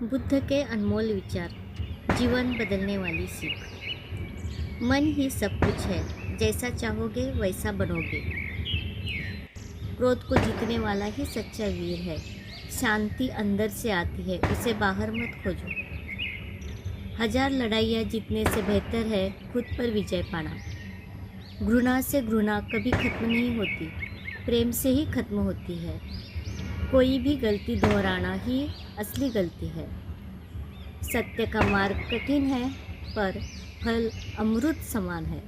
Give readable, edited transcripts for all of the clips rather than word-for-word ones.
बुद्ध के अनमोल विचार, जीवन बदलने वाली सीख। मन ही सब कुछ है, जैसा चाहोगे वैसा बनोगे। क्रोध को जीतने वाला ही सच्चा वीर है। शांति अंदर से आती है, उसे बाहर मत खोजो। हजार लड़ाइयाँ जीतने से बेहतर है खुद पर विजय पाना। घृणा से घृणा कभी खत्म नहीं होती, प्रेम से ही खत्म होती है। कोई भी गलती दोहराना ही असली गलती है। सत्य का मार्ग कठिन है, पर फल अमृत समान है।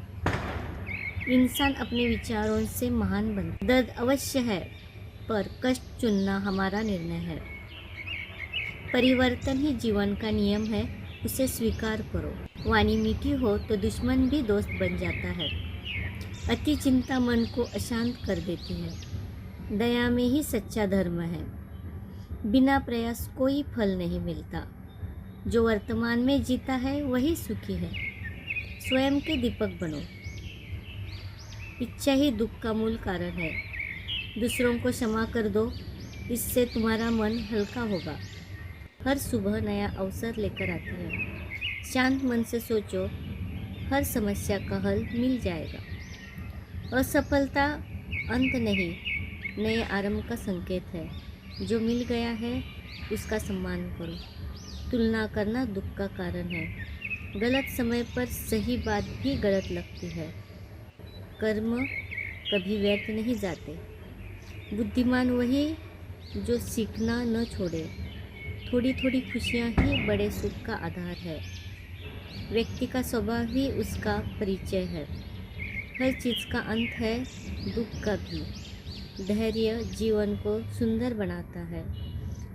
इंसान अपने विचारों से महान बनता है। दर्द अवश्य है, पर कष्ट चुनना हमारा निर्णय है। परिवर्तन ही जीवन का नियम है, उसे स्वीकार करो। वाणी मीठी हो तो दुश्मन भी दोस्त बन जाता है। अति चिंता मन को अशांत कर देती है। दया में ही सच्चा धर्म है। बिना प्रयास कोई फल नहीं मिलता। जो वर्तमान में जीता है वही सुखी है। स्वयं के दीपक बनो। इच्छा ही दुख का मूल कारण है। दूसरों को क्षमा कर दो, इससे तुम्हारा मन हल्का होगा। हर सुबह नया अवसर लेकर आती है। शांत मन से सोचो, हर समस्या का हल मिल जाएगा। असफलता अंत नहीं, नए आरंभ का संकेत है। जो मिल गया है उसका सम्मान करो। तुलना करना दुख का कारण है। गलत समय पर सही बात भी गलत लगती है। कर्म कभी व्यर्थ नहीं जाते। बुद्धिमान वही जो सीखना न छोड़े। थोड़ी थोड़ी खुशियाँ ही बड़े सुख का आधार है। व्यक्ति का स्वभाव ही उसका परिचय है। हर चीज़ का अंत है, दुख का भी। धैर्य जीवन को सुंदर बनाता है।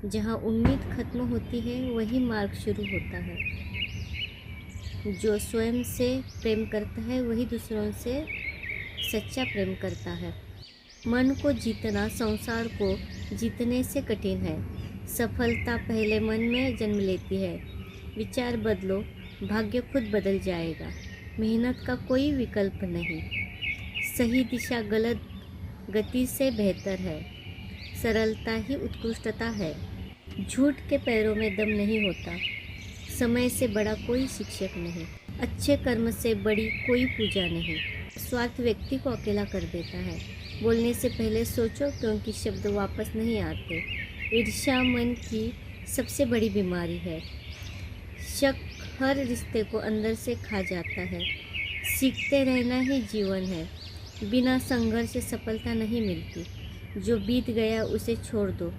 जहाँ उम्मीद खत्म होती है वही मार्ग शुरू होता है। जो स्वयं से प्रेम करता है वही दूसरों से सच्चा प्रेम करता है। मन को जीतना संसार को जीतने से कठिन है। सफलता पहले मन में जन्म लेती है। विचार बदलो, भाग्य खुद बदल जाएगा। मेहनत का कोई विकल्प नहीं। सही दिशा गलत गति से बेहतर है। सरलता ही उत्कृष्टता है। झूठ के पैरों में दम नहीं होता। समय से बड़ा कोई शिक्षक नहीं। अच्छे कर्म से बड़ी कोई पूजा नहीं। स्वार्थ व्यक्ति को अकेला कर देता है। बोलने से पहले सोचो, क्योंकि शब्द वापस नहीं आते। ईर्ष्या मन की सबसे बड़ी बीमारी है। शक हर रिश्ते को अंदर से खा जाता है। सीखते रहना ही जीवन है। बिना संघर्ष सफलता नहीं मिलती। जो बीत गया उसे छोड़ दो,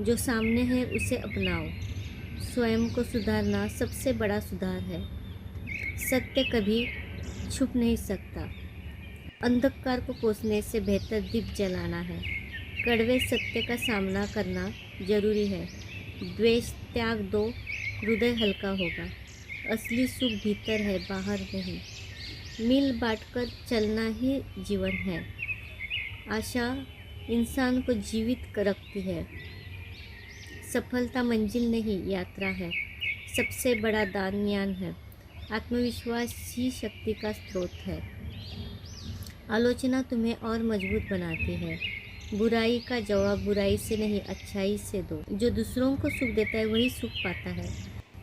जो सामने है उसे अपनाओ। स्वयं को सुधारना सबसे बड़ा सुधार है। सत्य कभी छुप नहीं सकता। अंधकार को कोसने से बेहतर दीप जलाना है। कड़वे सत्य का सामना करना जरूरी है। द्वेष त्याग दो, हृदय हल्का होगा। असली सुख भीतर है, बाहर नहीं। मिल बांटकर चलना ही जीवन है। आशा इंसान को जीवित रखती है। सफलता मंजिल नहीं, यात्रा है। सबसे बड़ा दान ज्ञान है। आत्मविश्वास ही शक्ति का स्रोत है। आलोचना तुम्हें और मजबूत बनाती है। बुराई का जवाब बुराई से नहीं, अच्छाई से दो। जो दूसरों को सुख देता है वही सुख पाता है।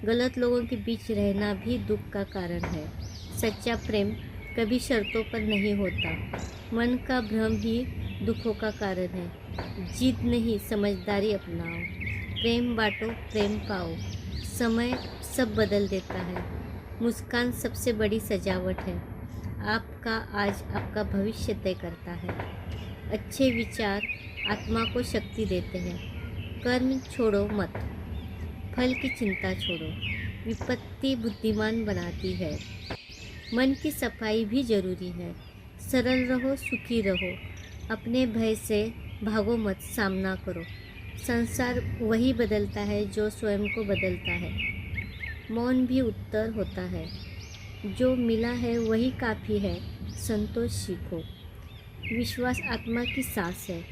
गलत लोगों के बीच रहना भी दुख का कारण है। सच्चा प्रेम कभी शर्तों पर नहीं होता। मन का भ्रम ही दुखों का कारण है। जीत नहीं, समझदारी अपनाओ। प्रेम बांटो, प्रेम पाओ। समय सब बदल देता है। मुस्कान सबसे बड़ी सजावट है। आपका आज आपका भविष्य तय करता है। अच्छे विचार आत्मा को शक्ति देते हैं। कर्म छोड़ो मत, फल की चिंता छोड़ो। विपत्ति बुद्धिमान बनाती है। मन की सफाई भी जरूरी है। सरल रहो, सुखी रहो। अपने भय से भागो मत, सामना करो। संसार वही बदलता है जो स्वयं को बदलता है। मौन भी उत्तर होता है। जो मिला है वही काफ़ी है, संतोष सीखो। विश्वास आत्मा की सांस है।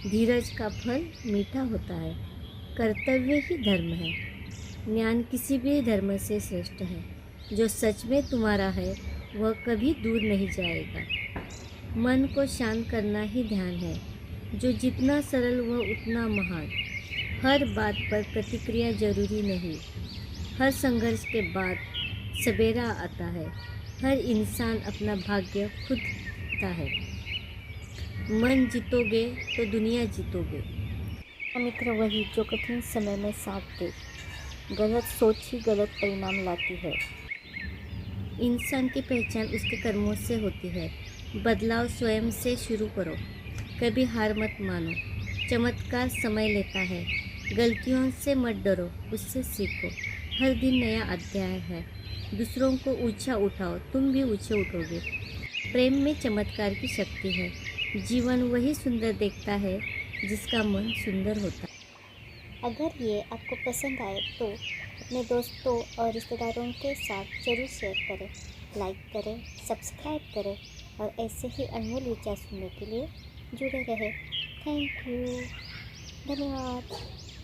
धीरज का फल मीठा होता है। कर्तव्य ही धर्म है। ज्ञान किसी भी धर्म से श्रेष्ठ है। जो सच में तुम्हारा है वह कभी दूर नहीं जाएगा। मन को शांत करना ही ध्यान है। जो जितना सरल वह उतना महान। हर बात पर प्रतिक्रिया जरूरी नहीं। हर संघर्ष के बाद सवेरा आता है। हर इंसान अपना भाग्य खुद जीतता है। मन जीतोगे तो दुनिया जीतोगे। मित्र वही जो कठिन समय में साथ दे। गलत सोच ही गलत परिणाम लाती है। इंसान की पहचान उसके कर्मों से होती है। बदलाव स्वयं से शुरू करो। कभी हार मत मानो। चमत्कार समय लेता है। गलतियों से मत डरो, उससे सीखो। हर दिन नया अध्याय है। दूसरों को ऊंचा उठाओ, तुम भी ऊंचे उठोगे। प्रेम में चमत्कार की शक्ति है। जीवन वही सुंदर देखता है जिसका मन सुंदर होता है। अगर ये आपको पसंद आए तो अपने दोस्तों और रिश्तेदारों के साथ ज़रूर शेयर करें, लाइक करें, सब्सक्राइब करें और ऐसे ही अनमोल विचार सुनने के लिए जुड़े रहें। Thank you. धन्यवाद।